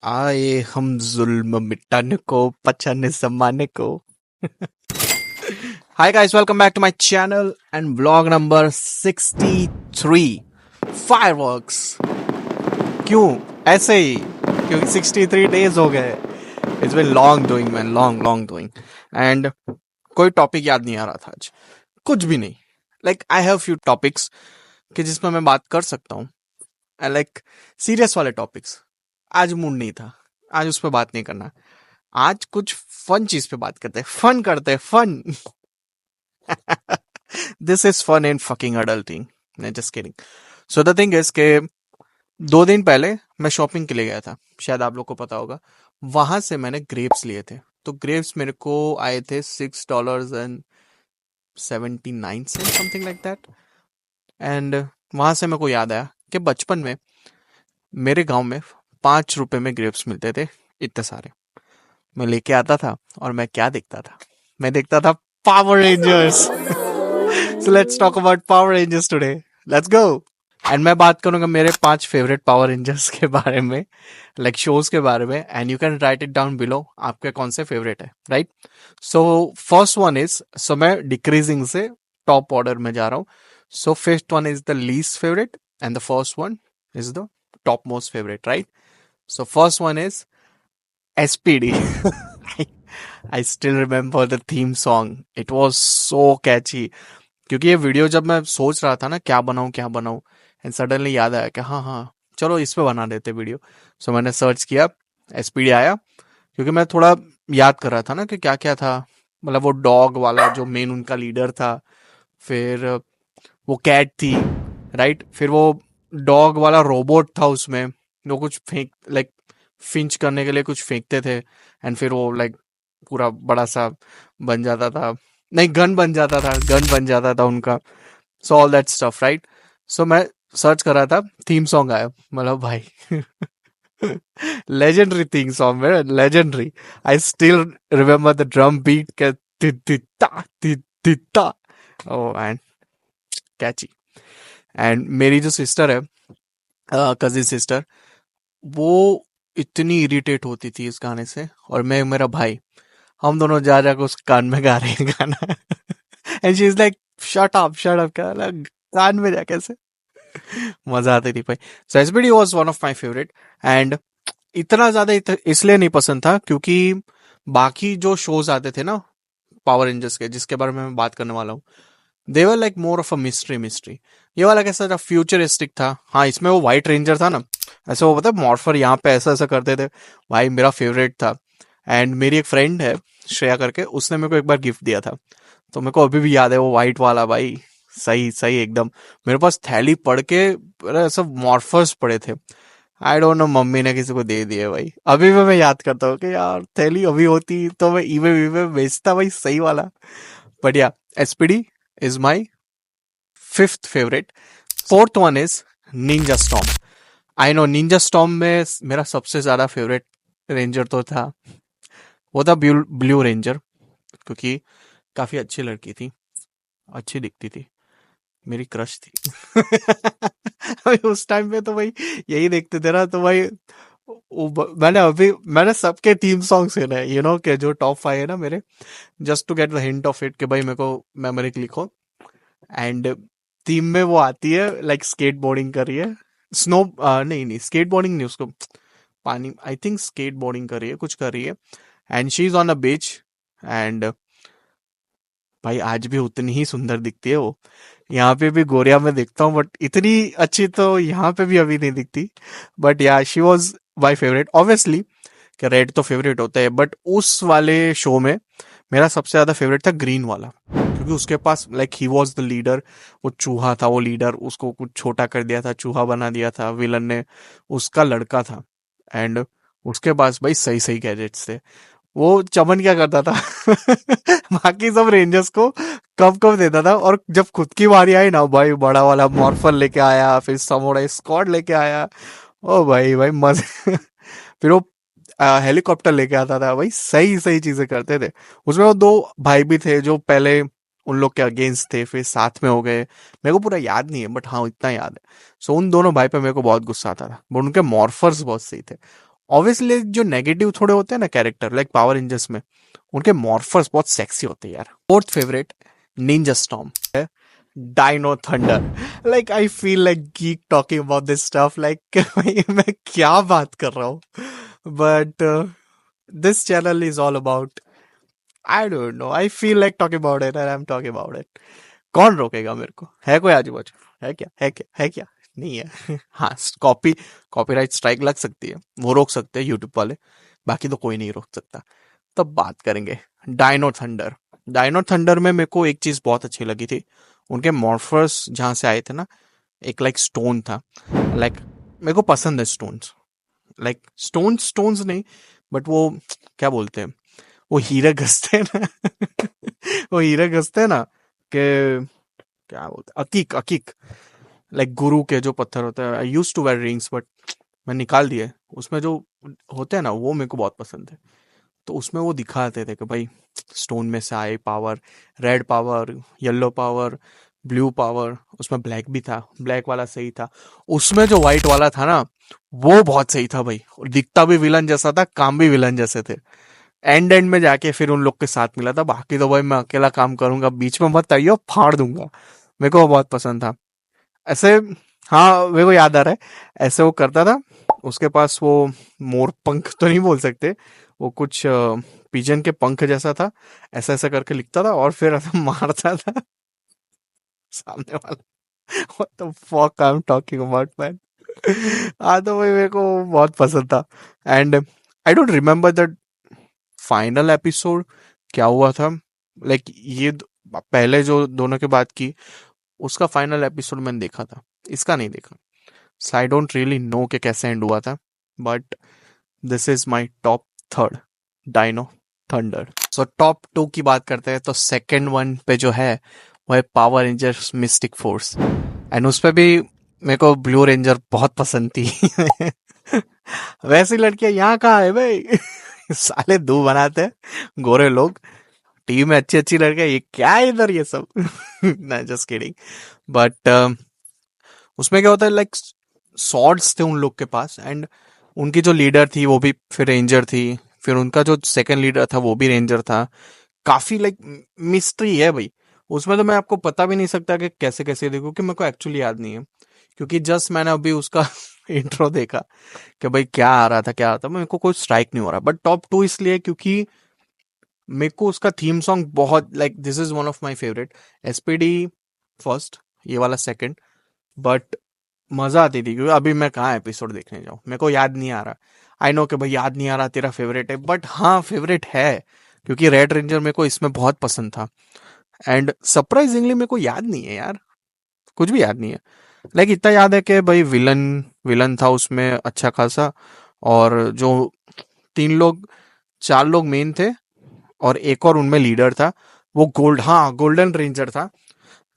आए हम जुल्म मिटाने को पछाने जमाने को. Hi guys, welcome back to my channel and vlog number 63. Fireworks. क्यों ऐसे ही? क्योंकि 63 days हो गए. It's been long doing man, long doing. And कोई टॉपिक याद नहीं आ रहा था आज. कुछ भी नहीं. Like I have few topics कि जिसमें मैं बात कर सकता हूँ. I like serious वाले topics. आज मूड नहीं था. आज उस पर बात नहीं करना. आज कुछ फन चीज पे बात करते हैं. फन करते हैं. Fun. This is fun and fucking adulting. नहीं, just kidding. So the thing is के 2 दिन पहले मैं शॉपिंग के लिए गया था. शायद आप लोग को पता होगा. वहां से मैंने ग्रेप्स लिए थे. तो ग्रेप्स मेरे को आए थे $6.79 समथिंग लाइक दैट. एंड वहां से मेरे को याद आया कि बचपन में मेरे गांव में 5 रुपए में ग्रेप्स मिलते थे. इतने सारे मैं लेके आता था और मैं क्या देखता था. मैं देखता था power rangers. So let's talk about power rangers today. Let's go. And मैं बात करूंगा मेरे 5 फेवरेट पावर रेंजर्स के बारे में, लाइक शोज के बारे में. And you can write it down below आपके कौन से फेवरेट है. Right. So first one is, so मैं डिक्रीजिंग से टॉप ऑर्डर में जा रहा हूँ. So first one is the least favourite and the first one is the top most favourite. Right. So first one is SPD. I still remember the theme song. It was so catchy. क्योंकि ये video जब मैं सोच रहा था ना क्या बनाऊं एंड सडनली याद आया कि हाँ चलो इस पे बना देते वीडियो. सो मैंने सर्च किया, SPD आया. क्योंकि मैं थोड़ा याद कर रहा था ना कि क्या क्या था. मतलब वो डॉग वाला जो मेन उनका लीडर था, फिर वो कैट थी. राइट. फिर वो डॉग वाला रोबोट था उसमें, वो कुछ फेंक लाइक फिंच करने के लिए कुछ फेंकते थे एंड फिर वो लाइक पूरा बड़ा सा बन जाता था. नहीं, गन बन जाता था उनका. So all that stuff. Right. So मैं सर्च कर रहा था, थीम सॉन्ग आया. मतलब भाई लेजेंडरी थीम सॉन्ग है. Legendary. I still remember the drum beat के ति ओ एंड कैची. एंड मेरी जो सिस्टर है, कजिन सिस्टर, वो इतनी इरिटेट होती थी इस गाने से. और मैं, मेरा भाई, हम दोनों जा जाकर उस कान में गा रहे हैं गाना. And she is like shut up क्या कान में जा कैसे. मजा आती थी भाई. So SBD was one of my favourite. एंड इतना ज्यादा इसलिए नहीं पसंद था क्योंकि बाकी जो शोज आते थे ना पावर रेंजर्स के, जिसके बारे में मैं बात करने वाला हूँ, they were like more of a mystery. ये वाला कैसा था, फ्यूचरिस्टिक था. हाँ, इसमें वो व्हाइट रेंजर था ना, ऐसे वो पता है मॉर्फर यहाँ पे ऐसा ऐसा करते थे. भाई मेरा फेवरेट था. एंड मेरी एक फ्रेंड है श्रेया करके, उसने मेरे को एक बार गिफ्ट दिया था. तो मेरे को अभी भी याद है वो व्हाइट वाला. भाई सही सही एकदम. मेरे पास थैली पड़ के सब मॉर्फर्स पड़े थे. आई डोंट नो, मम्मी ने किसी को दे दिए भाई. अभी भी मैं याद करता हूँ कि यार थैली अभी होती तो मैं ईवे बेचता भाई, सही वाला. बट या, SPD is my fifth favorite. Fourth one is Ninja Storm. I know Ninja Storm में मेरा सबसे ज्यादा फेवरेट रेंजर तो था, वो था ब्लू रेंजर. क्योंकि काफी अच्छी लड़की थी, अच्छी दिखती थी, मेरी क्रश थी. अभी उस टाइम पे तो भाई यही देखते थे ना. तो भाई मैंने सबके थीम सॉन्ग सुने हैं, यू नो, के जो टॉप 5 है ना मेरे, just to get the hint of it कि भाई मेरे को मेमोरी क्लिक हो. एंड थीम में वो आती है लाइक स्केट बोर्डिंग कर रही है. स्नो नहीं स्केट बोर्डिंग नहीं, उसको पानी, आई थिंक स्केट बोर्डिंग कर रही है, कुछ कर रही है. And she is on a beach. And भाई आज भी उतनी ही सुंदर दिखती है वो. यहाँ पे भी गोरिया में देखता हूँ, बट इतनी अच्छी तो यहाँ पे भी अभी नहीं दिखती. बट या, she was my favourite. Obviously कि रेड तो फेवरेट होता है, बट उस वाले शो में मेरा सबसे ज्यादा फेवरेट था ग्रीन वाला. क्योंकि उसके पास लाइक ही वॉज द लीडर. वो चूहा था, वो लीडर, उसको कुछ छोटा कर दिया था, चूहा बना दिया था विलन ने. उसका लड़का था. एंड उसके पास भाई सही सही गैजेट्स थे. वो चमन क्या करता था बाकी सब रेंजर्स को कब कब देता था, और जब खुद की बारी आई ना भाई, बड़ा वाला मॉर्फर लेके आया, फिर समोड़ा स्क्वाड लेके आया. ओ भाई भाई मजे. फिर वो हेलीकॉप्टर लेके आता था. भाई सही सही चीजें करते थे. उसमें वो 2 भाई भी थे जो पहले उन लोग के अगेंस्ट थे, फिर साथ में हो गए. मेरे को पूरा याद नहीं है, बट हाँ इतना याद है. सो उन दोनों भाई पे मेरे को बहुत गुस्सा आता था, बट उनके मॉर्फर्स बहुत सही थे. ऑब्वियसली जो नेगेटिव थोड़े होते हैं ना कैरेक्टर लाइक पावर रेंजर्स में, उनके मॉर्फर्स बहुत सेक्सी होते हैं यार। फोर्थ फेवरेट निंजा स्टॉर्म है, Dino Thunder. Like I feel like geek talking about this stuff, like मैं क्या बात कर रहा हूँ, but this channel is all about, I don't know, I feel like talking about it and I am talking about it. कौन रोकेगा मेरे को? है कोई आजू बाजू? है क्या? है क्या? है क्या? नहीं है। हाँ, कॉपीराइट स्ट्राइक लग सकती है, वो रोक सकते हैं यूट्यूब वाले, बाकी तो कोई नहीं रोक सकता। तब बात करेंगे डायनो थंडर। डायनो थंडर में मेरे को एक चीज बहुत अच्छी लगी थी, उनके मॉर्फर्स जहां से आए थे ना, एक लाइक स्टोन था, लाइक मेरे को पसंद है स्टोन्स, लाइक स्टोन्स स्टोन्स नहीं, बट वो क्या बोलते हैं, वो हीरे घसते हैं ना। वो हीरे घसते हैं ना, कि क्या बोलते हैं, अकीक अकीक, लाइक गुरु के जो पत्थर होते हैं। I use to wear rings but मैं निकाल दिए, उसमें जो होते हैं ना वो मेरे को बहुत पसंद है। तो उसमें वो दिखाते थे कि भाई स्टोन में से आए power, red power, yellow power, blue power, उसमें ब्लैक भी था, ब्लैक वाला सही था। उसमें जो व्हाइट वाला था ना, वो बहुत सही था भाई, और दिखता भी विलन जैसा था, काम भी विलन जैसे थे। एंड में जाके फिर उन लोग के साथ मिला था, बाकी तो भाई मैं अकेला काम करूंगा, बीच में मत आइयो, फाड़ दूंगा। मेरे को वो बहुत पसंद था ऐसे। हाँ, मेरे को याद आ रहा है, ऐसे वो करता था, उसके पास वो मोर पंख तो नहीं बोल सकते, वो कुछ पिजन के पंख जैसा था, ऐसा ऐसा करके लिखता था और फिर ऐसा मारता था सामने वाला। What the fuck I'm talking about, man? हाँ, तो भाई मेरे को बहुत पसंद था। And I don't remember that final episode क्या हुआ था, लाइक ये पहले जो दोनों की बात की, उसका फाइनल एपिसोड मैंने देखा था, इसका नहीं देखा। So I don't really know कि कैसे एंड हुआ था, but this is my top third, Dino Thunder. So top two की बात करते हैं तो सेकेंड वन पे जो है वो है power rangers Mystic Force, and उस पे भी मेरे को ब्लू रेंजर बहुत पसंद थी। वैसी लड़कियां यहाँ कहाँ है भाई? साले दो बनाते हैं गोरे लोग, टीम में अच्छी अच्छी लड़कियां, ये क्या है इधर ये सब? ना, जस्ट किडिंग। बट उसमें क्या होता है, लाइक सॉर्ड्स थे उन लोग के पास, एंड उनकी जो लीडर थी वो भी फिर रेंजर थी, फिर उनका जो सेकंड लीडर था वो भी रेंजर था। काफी लाइक मिस्ट्री है भाई उसमें, तो मैं आपको पता भी नहीं सकता कि कैसे कैसे देखूं, कि मेरे को एक्चुअली याद नहीं है, क्योंकि जस्ट मैंने अभी उसका इंट्रो देखा कि भाई क्या आ रहा था क्या आ रहा था, मेरे को कोई स्ट्राइक नहीं हो रहा। बट टॉप टू इसलिए क्योंकि मेरे को उसका थीम सॉन्ग बहुत, like this is one of my favourite. SPD first, ये वाला सेकंड, बट मजा आती थी, क्योंकि अभी मैं कहाँ एपिसोड देखने जाऊँ, मेरे को याद नहीं आ रहा। आई नो कि भाई याद नहीं आ रहा तेरा फेवरेट है, बट हाँ फेवरेट है, क्योंकि रेड रेंजर मेरे को इसमें बहुत पसंद था। एंड सरप्राइजिंगली मेरे को याद नहीं है यार, कुछ भी याद नहीं है। लाइक इतना याद है कि भाई विलन विलन था उसमें अच्छा खासा, और जो तीन लोग चार लोग मेन थे, और एक और उनमें लीडर था, वो हाँ गोल्डन रेंजर था,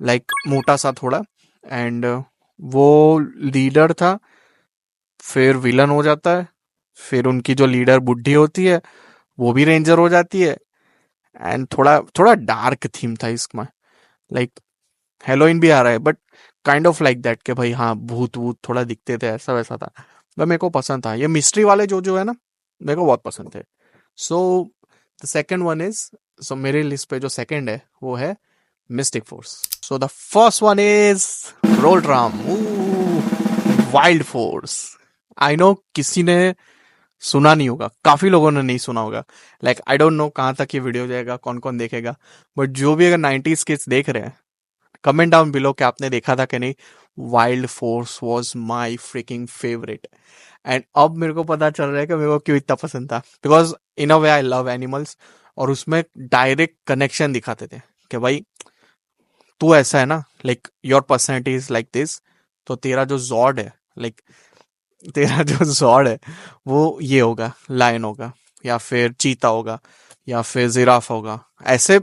लाइक मोटा सा थोड़ा, एंड वो लीडर था, फिर विलन हो जाता है, फिर उनकी जो लीडर बुढ़ी होती है वो भी रेंजर हो जाती है। एंड थोड़ा थोड़ा डार्क थीम था इसमें, लाइक हेलोइन भी आ रहा है, but kind of like that, कि भाई हाँ भूत वूत थोड़ा दिखते थे, ऐसा वैसा था। तो मेरे को पसंद था ये मिस्ट्री वाले जो है ना, मेरे को बहुत पसंद थे। So the second one is, so मेरे लिस्ट पे जो सेकेंड है वो है mystic force. So the first one is रोल ड्राम, वाइल्ड फोर्स। आई नो किसी ने सुना नहीं होगा, काफी लोगों ने नहीं सुना होगा, लाइक आई डोंट नो कहाँ तक ये वीडियो जाएगा, कौन कौन देखेगा, बट जो भी अगर 90s किड्स देख रहे हैं, कमेंट डाउन बिलो कि आपने देखा था कि नहीं। Wild force was my fricking favourite. And अब मेरे को पता चल रहा है कि मेरे को क्यों इतना पसंद था, because in a way I love animals, और उसमें डायरेक्ट कनेक्शन दिखाते थे कि भाई तू ऐसा है ना, like your personality is like this, तो तेरा जो जॉर्ड है, लाइक तेरा जो जॉर्ड है वो ये होगा, लायन होगा, या फिर चीता होगा, या फिर जिराफ होगा, ऐसे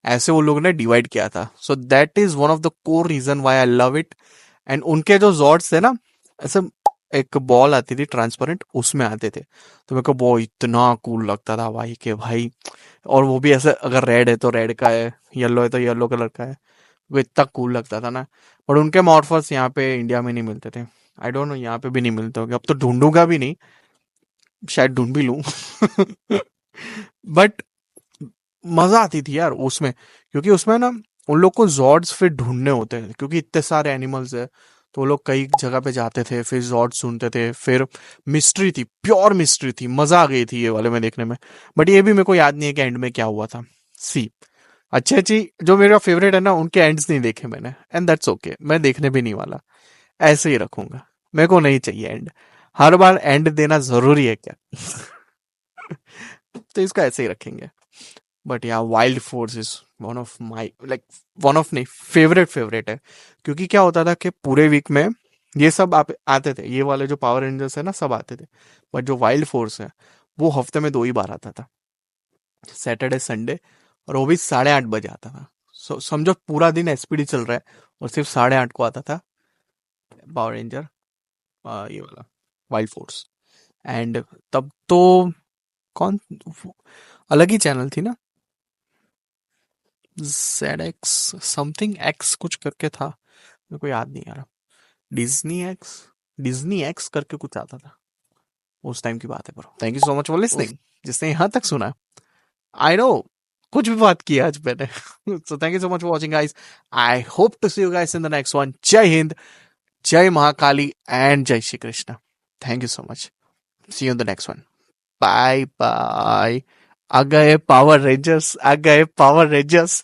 ऐसे वो लोग ने डिवाइड किया था। So that is one of the core reason why I love it. And उनके जो जॉर्ड्स थे ना, ऐसे एक बॉल आती थी ट्रांसपेरेंट, उसमें आते थे, तो मेरे को वो इतना कूल लगता था भाई के भाई। और वो भी ऐसे, अगर रेड है तो रेड का है, येलो है तो येलो कलर का है, वो इतना कूल लगता था ना। बट उनके मॉर्फर्स यहाँ पे इंडिया में नहीं मिलते थे, आई डोंट नो यहाँ पे भी नहीं मिलते होंगे, अब तो ढूंढूंगा भी नहीं। शायद ढूंढ भी लूं। बट मजा आती थी यार उसमें, क्योंकि उसमें ना उन लोग को जॉर्ड्स फिर ढूंढने होते थे, क्योंकि इतने सारे एनिमल्स है। तो वो लोग कई जगह पे जाते थे, फिर जॉर्ड्स ढूंढते थे, फिर मिस्ट्री थी, प्योर मिस्ट्री थी, मजा आ गई थी ये वाले में देखने में। बट ये भी मेरे को याद नहीं है कि एंड में क्या हुआ था। सी, अच्छी अच्छी जो मेरा फेवरेट है ना, उनके एंड्स नहीं देखे मैंने, एंड दैट्स ओके, मैं देखने भी नहीं वाला, ऐसे ही रखूंगा। मेरे को नहीं चाहिए एंड, हर बार एंड देना जरूरी है क्या? तो इसको ऐसे ही रखेंगे। बट या wild force is one of my, like one of नहीं, फेवरेट है। क्योंकि क्या होता था कि पूरे वीक में ये सब आते थे, ये वाले जो पावर रेंजर्स है ना सब आते थे। बट जो वाइल्ड फोर्स है वो हफ्ते में 2 ही बार आता था, सैटरडे संडे, और वो भी 8:30 बजे आता था। समझो पूरा दिन एसपीडी चल रहा है और सिर्फ 8:30 को आता था पावर रेंजर, ये वाला वाइल्ड फोर्स। एंड तब तो कौन, अलग ही चैनल थी ना, ZX समथिंग एक्स कुछ करके था, मेरे को याद नहीं आ रहा। डिज्नी एक्स, डिज्नी एक्स करके कुछ आता था, उस टाइम की बात है bro. Thank you so much for listening, जिसने यहाँ तक सुना। आई नो कुछ भी बात की आज मैंने। So thank you so much for watching guys, I hope to see you guys in the next one. जय हिंद, जय महाकाली एंड जय Shri Krishna. Thank you so much, see you in the next one, bye bye. आ गए Power rangers, आ गए Power rangers.